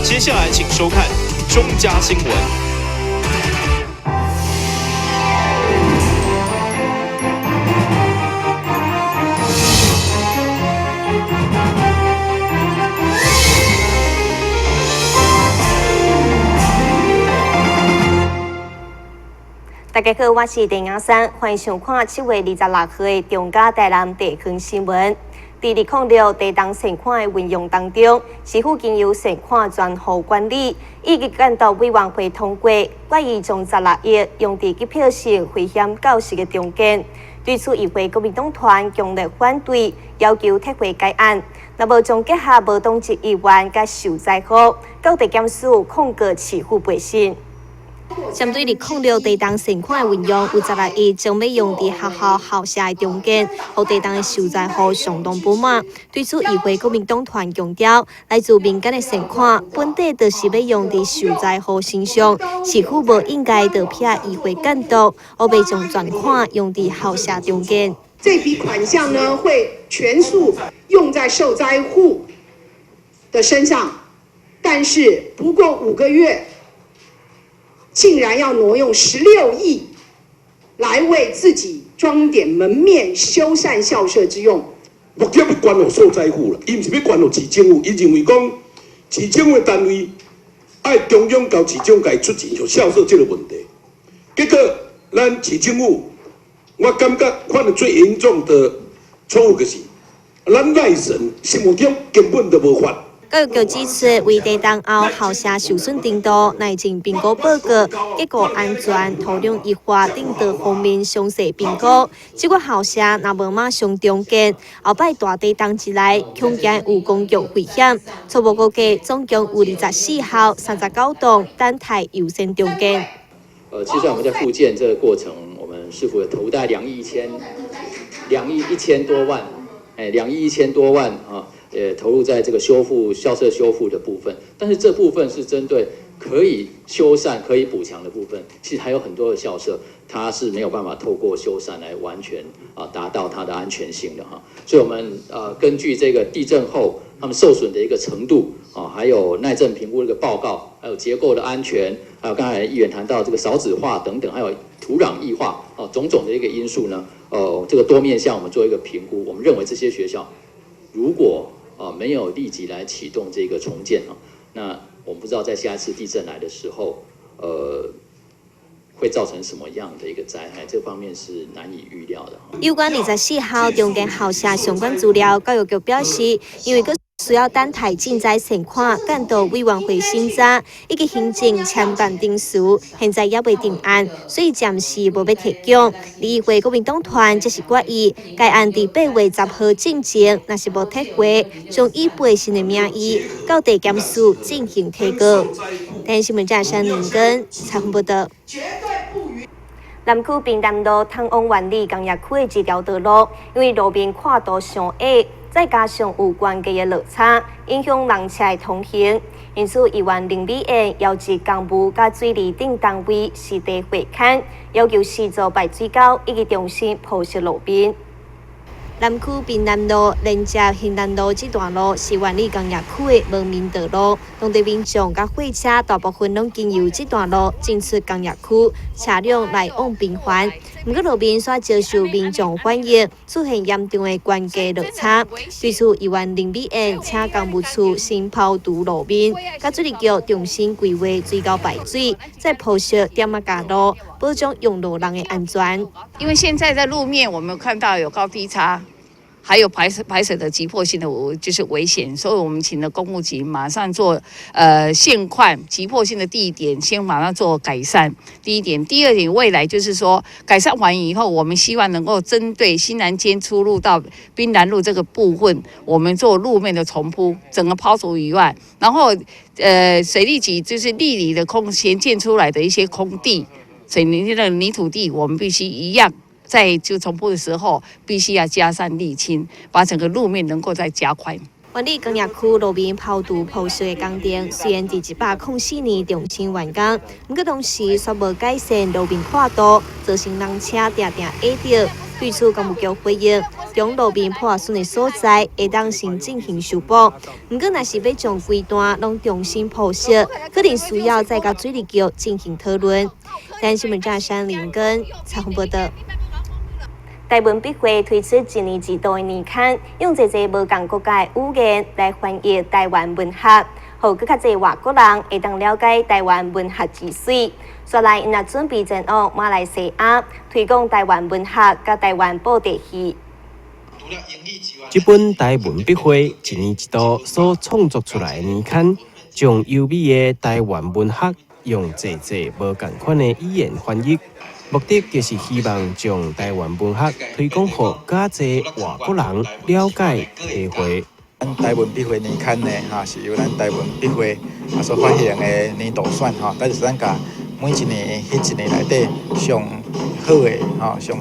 接下来请收看中嘉新闻。大家好，我是陈雅珊，欢迎收看7月26号的中嘉台南地方新闻。在2006地动存款的运用当中，市府经由存款专户管理，以及监督委员会通过，决议将16亿用在机票性危险教室的中间。对此，议会国民党团强烈反对，要求撤回该案。那么，将结合无党籍议员甲受灾户，到地检署控告市府背信。针对2006地动存款的运用，有16亿将要用在学校校舍的中间，互地动的受灾户相当不满。对此，议会国民党团强调，来自民间的存款本地就是要用在受灾户身上，市府无应该得撇议会监督，而被将全款用在校舍中间。这笔款项呢，会全数用在受灾户的身上，但是不过5个月。竟然要挪用16亿来为自己装点门面、修缮校舍之用。目的要管好受灾户啦，伊唔是要管好市政府，伊认为讲市政府单位爱中央交市政府出钱，就校舍这个问题。结果咱市政府，我感觉犯了最严重的错误就是，咱内神心目中根本都无法。教育局指出，为地动后校舍受损程度，乃经评估报告、结构安全、土壤异化等多方面详细评估。这个校舍若无马上重建，后摆大地动一来，恐惊有公共危险。初步估计，总共有24校、39栋等待优先重建。其实我们在复建这个过程，我们市府投大概2亿1000多万，2亿1000多万啊。投入在这个修复校舍修复的部分，但是这部分是针对可以修缮、可以补强的部分。其实还有很多的校舍，它是没有办法透过修缮来完全达到它的安全性的哈。所以我们根据这个地震后它们受损的一个程度还有耐震评估的一个报告，还有结构的安全，还有刚才议员谈到这个少子化等等，还有土壤异化种种的一个因素呢，这个多面向我们做一个评估。我们认为这些学校如果没有立即来启动这个重建那我们不知道在下一次地震来的时候，会造成什么样的一个灾害？这方面是难以预料的。有关24校中间校舍相关资料，教育局表示，因为需要等待赈灾存款监督委员会审查以及行政签办定书，现在也未定案，所以暂时无要提供。议会国民党团则是决议，该案伫8月10号进前，若是无撤回，将以背信的名义到地检署进行提告。台湾新闻站陈宁根采访报道。南区平南路通往万里工业区的一条道路，因为路面跨度上矮，再加上有悬崖的落差，影响人车的通行。因此，议员林美燕要求公务甲水利等单位实地会勘，要求施作排水沟以及重新铺设路面。南区平南路连接兴南路这段路是万里工业区的门面道路，当地民众甲货车大部分拢经由这段路进出工业区，车辆来往频繁。不过路面煞接受民众反映，出现严重的悬崖落差。对此，议员林美燕请公务处先抛除路面，甲水利局重新规划水沟排水，再铺设点架路，保障用路人的安全。因为现在的路面我们看到有高低差，还有排水的急迫性的就是危险，所以我们请了公务局马上做现况急迫性的地点先马上做改善。第一点，第二点，未来就是说改善完以后，我们希望能够针对新南街出入到滨南路这个部分，我们做路面的重铺，整个抛除以外，然后水利局就是地里的新建出来的一些空地。水泥的泥土地，我们必须一样，在就重铺的时候，必须要加上沥青，把整个路面能够再加快。万里工业区路面抛除铺设的工程，虽然伫104年重新完工，不过同时却无改善路面跨度，造成人车常常矮着。对此公务局回应，中路面破损的所在会当先进行修补，不过若是要将规段拢重新铺设，可能需要再甲水利局进行讨论。但新闻站山林根采访报道。台湾笔会推出一年一度的年刊，用这无同国家的语言来翻译台湾文学，互更较侪外国人会当了解台湾文学之水。所来，因也准备前往马来西亚推广台湾文学甲台湾布袋戏。这本台文笔会一年一度所创作出来的年刊，将优美的台湾文学用侪无同款的语言翻译。目的就是希望将台湾文学推广给较侪外国人了解、体会。咱台湾笔会年刊呢，是由咱台湾笔会所发行的年度选就是咱甲每一年迄一年内底上好的上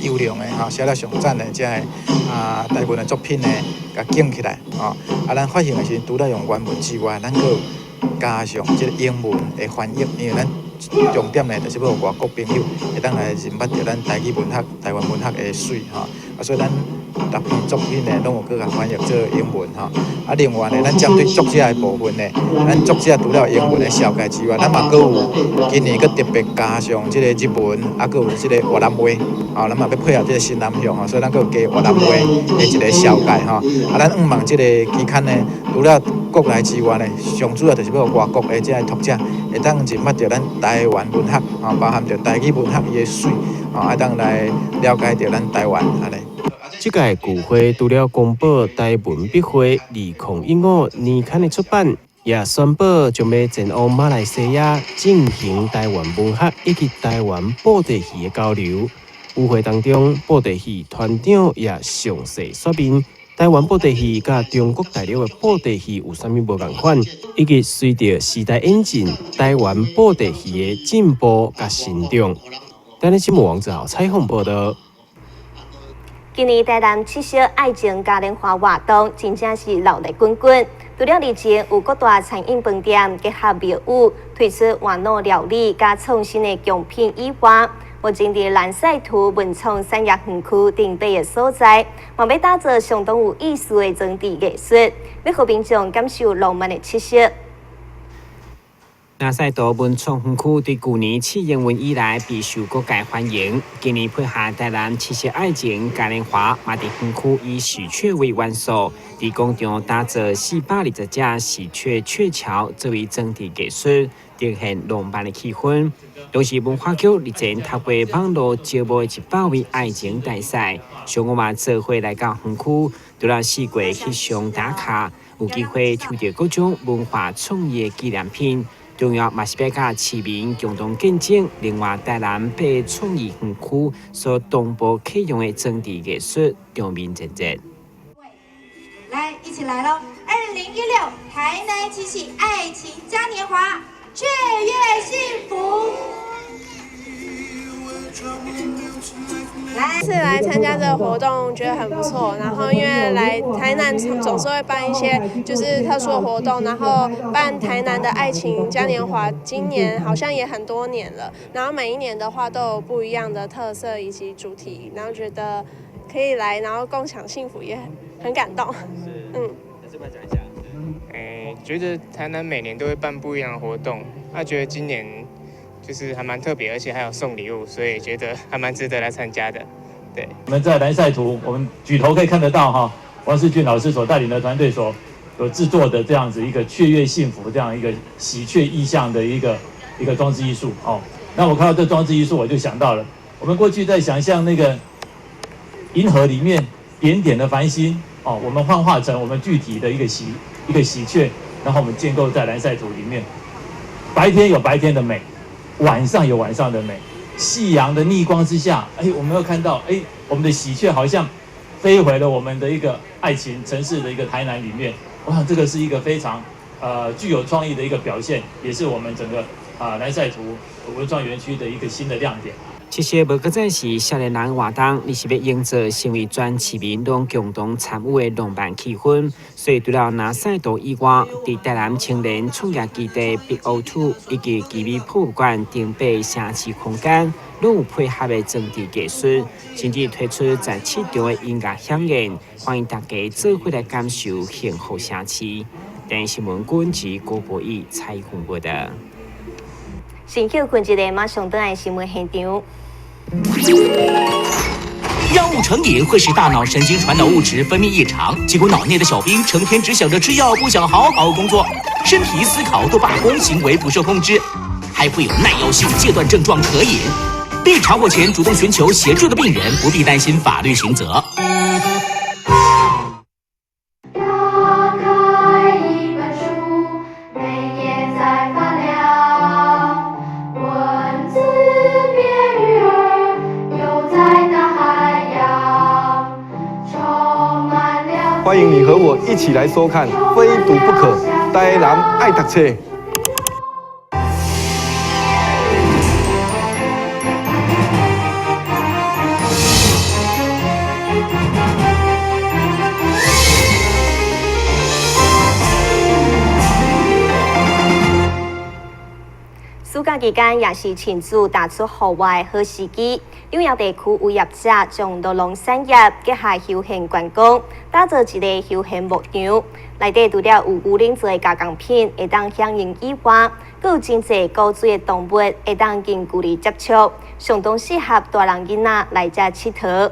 优良的写了上赞的这台湾的作品呢，甲建起来咱发行的时除了用原文之外，咱佫加上这个英文的翻译，因为咱重点呢，就是要外国朋友会当来认捌到咱台语文学、台湾文学的水所以咱逐篇作品呢，拢有搁甲翻译做英文另外呢，咱针对作者的部分呢，咱作者除了英文的小解之外，咱嘛搁有今年搁特别加上这个日文，搁有这个越南话咱嘛要配合这个新南向所以咱搁有加越南话的一个小解咱希望这个期刊呢，除了国内之外呢，上主要就是要外国的这个读者会当认捌到咱台湾文学包含着台语文学伊的水会当来了解到咱台湾安尼。这届聚会除了公布台文笔会2015年刊的出版，也宣布将要前往马来西亚进行台湾文学以及台湾布袋戏的交流。舞会当中，布袋戏团长也详细说明台湾布袋戏甲中国大陆的布袋戏有啥物无同款，以及随着时代演进，台湾布袋戏的进步甲成长。咱的新闻网站采访报道。今年台南七夕爱情嘉年华活动真正是热闹滚滚。除了日前有各大餐饮饭店结合庙宇推出网络料理加创新的奖品以外，目前伫南西图文创产业园区顶北的所在，嘛要打造相当有意思的装置艺术，要互民众感受浪漫的七夕。南西图文创园区对去年起营运以来备受各界欢迎。今年配合台南七夕爱情嘉年华，嘛伫园区以喜鹊为元素，伫广场打造420只喜鹊鹊桥作为整体艺术，呈现浪漫的气氛。同时，文化局日前透过网络招募100位爱情大赛，小我嘛做伙来到园区，除了4季翕相打卡，有机会抽到各种文化创意纪念品。中央嘛是要甲市民共同见证，另外台南被创意园区所同步启用的整体艺术场面展展。来，一起来喽！2016台南七夕爱情嘉年华，雀跃幸福。这次来参加这个活动，觉得很不错。然后因为来台南总是会办一些就是特殊的活动，然后办台南的爱情嘉年华，今年好像也很多年了。然后每一年的话都有不一样的特色以及主题，然后觉得可以来，然后共享幸福，也很感动。那这边讲一下。觉得台南每年都会办不一样的活动，觉得今年就是还蛮特别，而且还有送礼物，所以觉得还蛮值得来参加的。对，我们在南赛图，我们举头可以看得到王世俊老师所带领的团队所制作的这样子一个雀跃幸福这样一个喜鹊意象的一个装置艺术那我看到这装置艺术，我就想到了我们过去在想象那个银河里面点点的繁星我们幻化成我们具体的一个喜鹊，然后我们建构在南赛图里面，白天有白天的美，晚上有晚上的美。夕阳的逆光之下，我们又看到，我们的喜鹊好像飞回了我们的一个爱情城市的一个台南里面。我想这个是一个非常具有创意的一个表现，也是我们整个南赛图文创园区的一个新的亮点。这些无搁再是少年人活动，你是要营造成为全市民拢共同参与的浪漫气氛。所以除了拿赛道以外，伫台南青年创业基地 Big O2 以及基美博物馆顶北城市空间，拢有配合的装置艺术，甚至推出在市场的音乐响应，欢迎大家做伙来感受幸福城市。电新闻军及郭博义采访过的。新秀群一个马上登来新闻现场。药物成瘾会使大脑神经传导物质分泌异常，结果脑内的小兵成天只想着吃药，不想好好工作，身体思考都罢工，行为不受控制，还会有耐药性戒断症状可饮。被查获前主动寻求协助的病人不必担心法律刑责。欢迎你和我一起来收看《非读不可》，台南爱读册。暑假期间也是庆祝打出户外好时机。纽约地区有业者将稻农产业结合休闲观光，打造一个休闲牧场。内底除了有牛奶做的加工品会当响应以外，佫有真侪高水的动物会当近距离接触，相当适合大人囡仔来遮佚佗。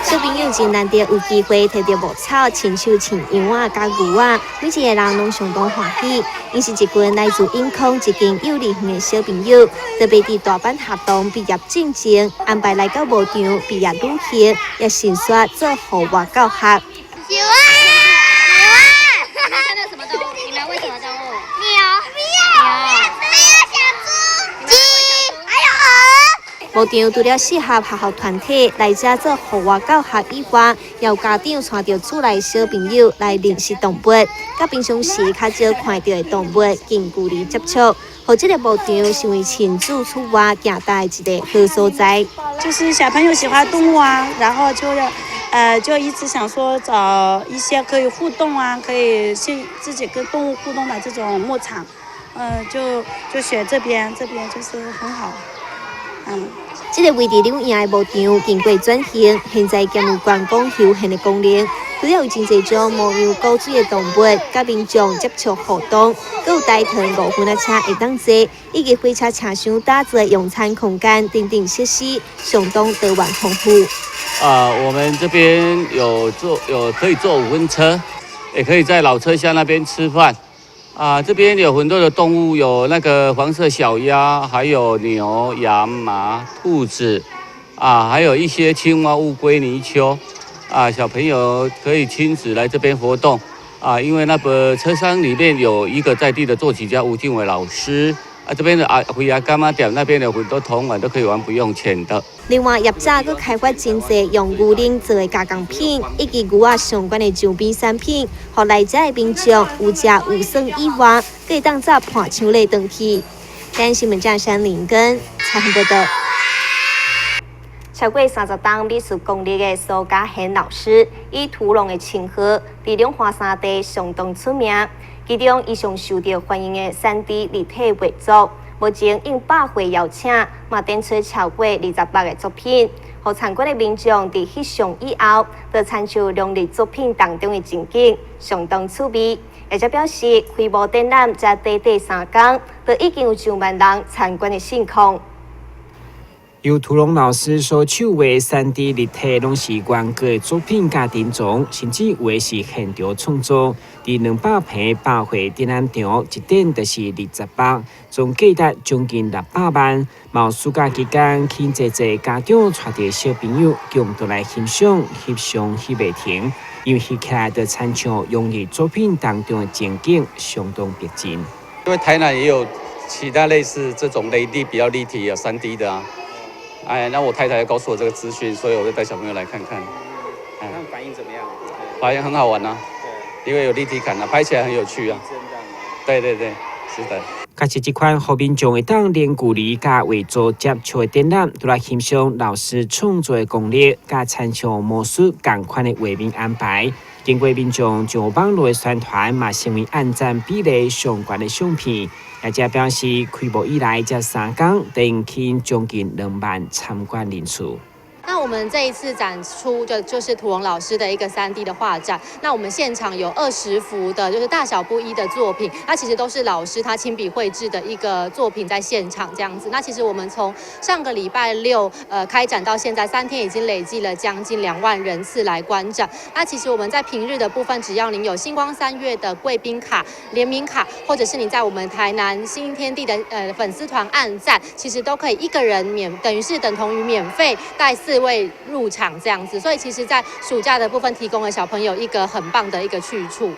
小朋友真难得有机会摕到牧草、亲手牵羊仔、加牛仔，每一个人拢相当欢喜。因是一群来自英空一间幼儿园的小朋友，特别伫大班学堂毕业进前，安排来到牧场毕业旅行，也先选做户外教学。牛啊！牛啊！你们看到什么动物？你们会什么动物？牛。还有小猪、鸡，还有鹅。牧场除了适合学校团体来遮做户外教学以外，也有家长带着厝内小朋友来认识动物，甲平常时较少看到的动物近距离接触，让这个牧场成为亲子出外行大的一个好所在。就是小朋友喜欢动物啊，然后就一直想说找一些可以互动啊，可以自己跟动物互动的这种牧场，就选这边就是很好，这个位置纽约的牧场经过转型，现在兼有观光休闲的功能。除了有真侪种模样高水的动物，甲民众接触互动，佮有带团5分车会当坐，以及火车车厢打造的用餐空间等等设施，相当多元丰富。我们这边有可以坐5分车，也可以在老车厢那边吃饭。这边有很多的动物，有那个黄色小鸭，还有牛、羊、马、兔子，还有一些青蛙、乌龟、泥鳅，小朋友可以亲子来这边活动，因为那个车厢里面有一个在地的作曲家吴敬伟老师，这边的回阿干妈店那边有很多童玩都可以玩，不用钱的。另外，业者佫开发真侪用牛奶做的加工品，以及牛仔相关的周边产品，互来遮的民众有食有耍以外，可以当早盘抢类回去。咱新闻站山林根采访报道。超过30档美术功力的苏家贤老师，以屠龙的称号，伫两华三地相当出名。其中，伊上受到欢迎的3D 立体画作。目前应百回邀请，嘛展出超过28个作品，互参观的民众伫翕相以后，就参照亮丽作品当中的情景，相当趣味。而且表示，开幕展览才短3天，就已经有上万人参观的盛况。由屠龙老师所手画3D 立体，拢是原个的作品家庭中，甚至有的是现场创作。伫200平百回展览场，一点就是28，总价值将近600万。毛暑假期间，请侪家长带着小朋友共同来欣赏，翕相翕袂停，因为翕起来的参照用于作品当中的情景，相当逼真。因为台南也有其他类似这种比较立体有3D 的啊。那我太太告诉我这个资讯，所以我就带小朋友来看看。那反应怎么样？反应很好玩啊，因为有立体感啊，拍起来很有趣啊。对对对，是的。假设这款互民众会当零距离甲为做接触的展览，都来欣赏老师创作的功力，甲参照魔术同款的画面安排。经过民众上网络的宣传，嘛成为按赞比例上悬的相片。也才表示开幕以来这3天，就引起将近2万参观人次。那我们这一次展出就是涂龙老师的一个3D 的画展。那我们现场有20幅的，就是大小不一的作品。那其实都是老师他亲笔绘制的一个作品，在现场这样子。那其实我们从上个礼拜6开展到现在3天，已经累计了将近2万人次来观展。那其实我们在平日的部分，只要您有星光3月的贵宾卡、联名卡，或者是你在我们台南新天地的粉丝团按赞，其实都可以一个人等同于免费带4位入场这样子，所以其实在暑假的部分提供了小朋友一个很棒的一个去处。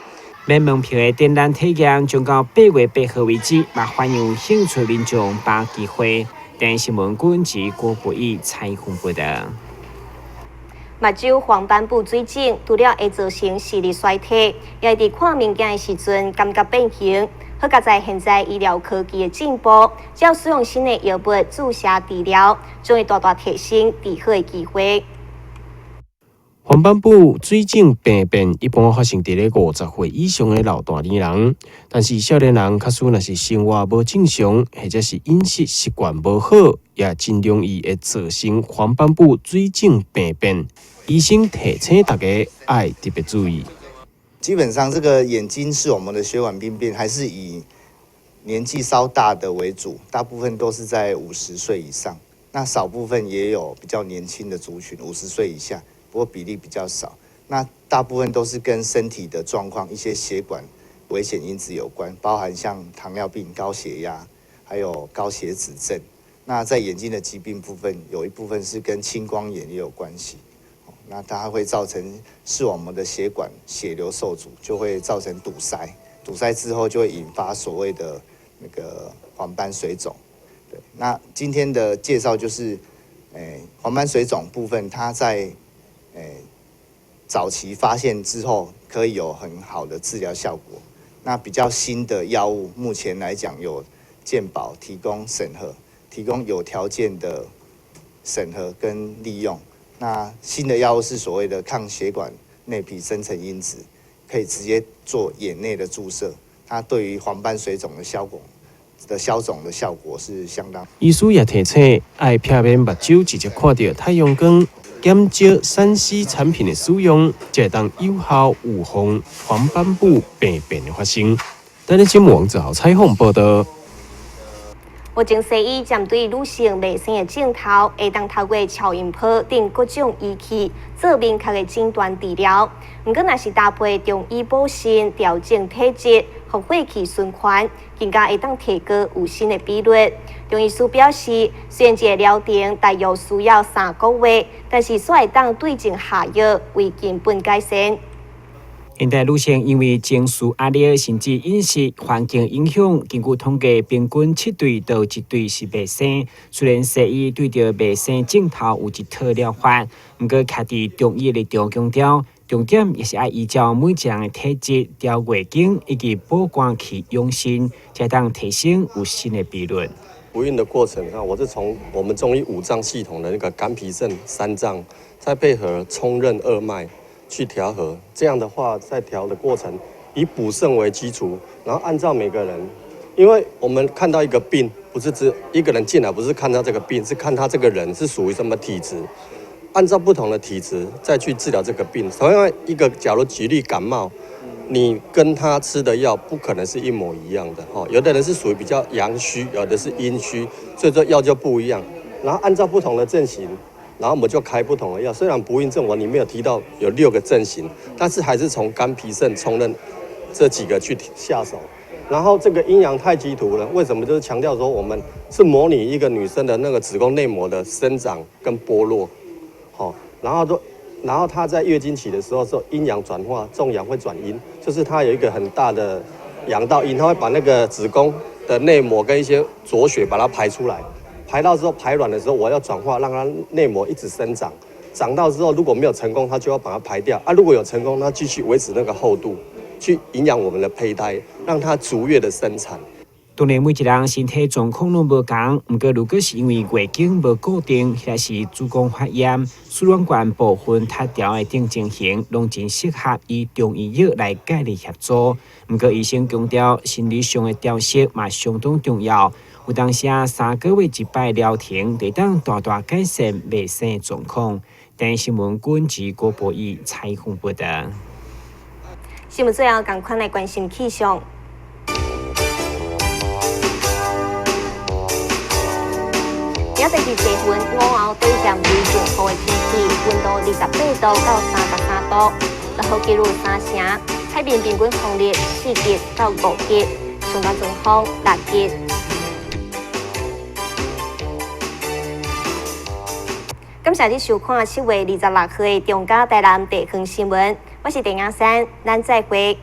买门票的展览体验将到8月8号为止，也欢迎有兴趣民众把握机会。电新闻官及郭国义采访报道。目睭黄斑部水肿，除了会造成视力衰退，也会伫看物件的时阵感觉变形。好在现在医疗科技的进步，只要使用新的药物注射治疗，将会大大提升治好的机会。黄斑部水肿病变一般发生伫咧50岁以上的老大年人，但是少年人假使若是生活无正常，或者是饮食习惯无好，也真容易会造成黄斑部水肿病变。医生提醒大家爱特别注意。基本上，这个眼睛是我们的血管病变，还是以年纪稍大的为主，大部分都是在50岁以上。那少部分也有比较年轻的族群，50岁以下，不过比例比较少。那大部分都是跟身体的状况、一些血管危险因子有关，包含像糖尿病、高血压，还有高血脂症。那在眼睛的疾病部分，有一部分是跟青光眼也有关系。那它会造成视网膜的血管血流受阻，就会造成堵塞。堵塞之后就会引发所谓的那个黄斑水肿。对，那今天的介绍就是，黄斑水肿部分，它在早期发现之后，可以有很好的治疗效果。那比较新的药物，目前来讲有健保提供审核，提供有条件的审核跟利用。那新的药物是所谓的抗血管内皮生成因子，可以直接做眼内的注射，它对于黄斑水肿的消肿的效果是相当。医师也提醒，爱避免目睭直接看到太阳光，减少3C 产品的使用，才会当有效预防黄斑部病变的发生。台湾新闻网1号采访报道。目前西医针对女性卫生的镜头，会当透过超音波等各种仪器做明确的诊断治疗。不过，若是搭配中医补肾、调整体质、和血气循环，更加会当提高有心的比率。中医师表示，虽然这个疗程大约需要3个月，但是煞会当对症下药，为根本改善。现代女性因为情绪压力，甚至饮食环境影响，根据统计，平均7对到1对是未生。虽然西医对着未生镜头有一套疗法，不过徛伫中医的立场强调，重点也是要依照每一人的体质、调月经以及保肝期用心，才当提升有新的比率。不孕的过程上，我是从我们中医5脏系统的那个肝脾肾3脏，再配合冲任2脉。去调和，这样的话，在调的过程以补肾为基础，然后按照每个人，因为我们看到一个病，不是只一个人进来，不是看他这个病，是看他这个人是属于什么体质，按照不同的体质再去治疗这个病。同样一个，假如举例感冒，你跟他吃的药不可能是一模一样的哦，有的人是属于比较阳虚，有的是阴虚，所以说药就不一样。然后按照不同的症型。然后我们就开不同的药，虽然不孕症我里面有提到有6个症型，但是还是从肝脾肾冲任这几个去下手。然后这个阴阳太极图呢，为什么就是强调说我们是模拟一个女生的那个子宫内膜的生长跟剥落，然后她在月经期的时候阴阳转化，重阳会转阴，就是它有一个很大的阳到阴，它会把那个子宫的内膜跟一些浊血把它排出来。排到之后排卵的时候，我要转化，让它内膜一直生长，长到之后如果没有成功，它就要把它排掉啊。如果有成功，它继续维持那个厚度，去营养我们的胚胎，让它逐月的生产。当然，每一人身体状况拢无同，不过如果是因为月经无固定，或是子宫发炎、输卵管部分塌条的等情形，拢真适合以中医药来介入协助。不过医生强调，心理上的调息嘛相当重要。有当时3个月一摆疗程，会当大大改善未生的状况。但新闻管及郭博义采访报道。新闻最后赶快来关心气象。明仔日7分午后对象为晴雨的天气，温度28度到33度，落雨记录3成，海面平均风力4级到5级，上港阵风6级。感谢你收看7月26日的中嘉台南地方新闻，我是陈雅珊，咱再会。